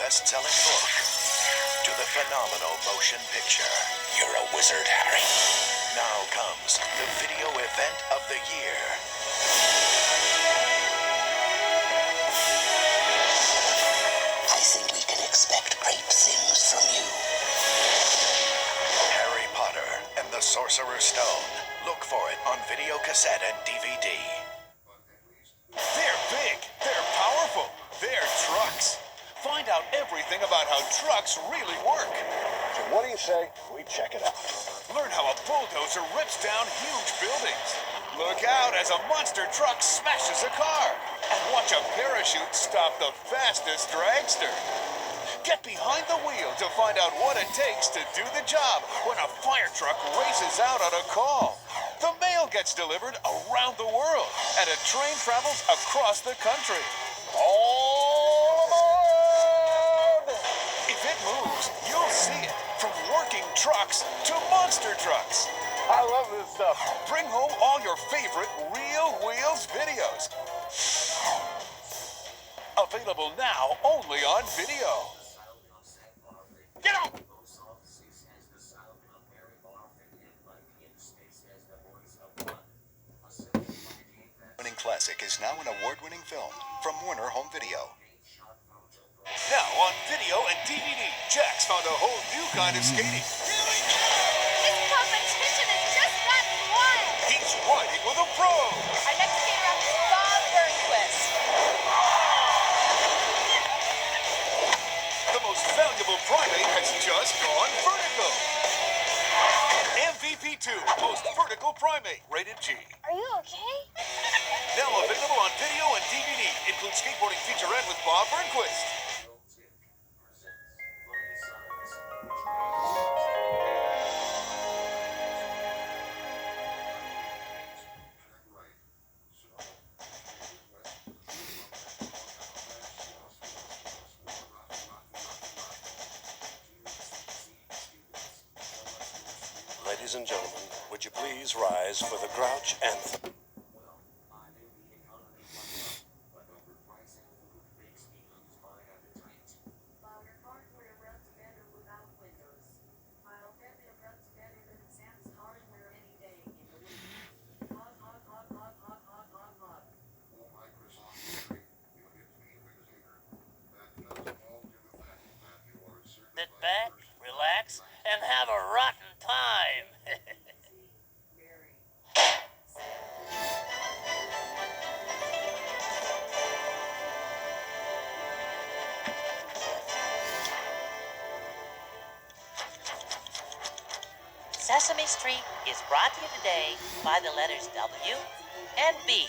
best-selling book to the phenomenal motion picture. You're a wizard, Harry. Now comes the video event of the year. I think we can expect great things from you. Harry Potter and the Sorcerer's Stone. Look for it on video cassette and DVD. They're big, they're powerful, they're trucks. Find out everything about how trucks really work. So what do you say we check it out? Learn how a bulldozer rips down huge buildings. Look out as a monster truck smashes a car. And watch a parachute stop the fastest dragster. Get behind the wheel to find out what it takes to do the job when a fire truck races out on a call. The mail gets delivered around the world, and a train travels across the country. All aboard! If it moves, you'll see it. From working trucks to monster trucks. I love this stuff. Bring home all your favorite Real Wheels videos. Available now only on video. Get on! Winning Classic is now an award-winning film from Warner Home Video. Now on video and DVD, Jax found a whole new kind of skating. This competition is just gotten wild. He's riding with a pro. Our next skater up is Bob Burnquist. The most valuable primate has just gone vertical. MVP 2, most vertical primate, rated G. Are you okay? Now available on video and DVD. Includes skateboarding featurette with Bob Burnquist. Ladies and gentlemen, would you please rise for the Grouch Anthem? Sit back, relax, and have a rotten time. Sesame Street is brought to you today by the letters W and B.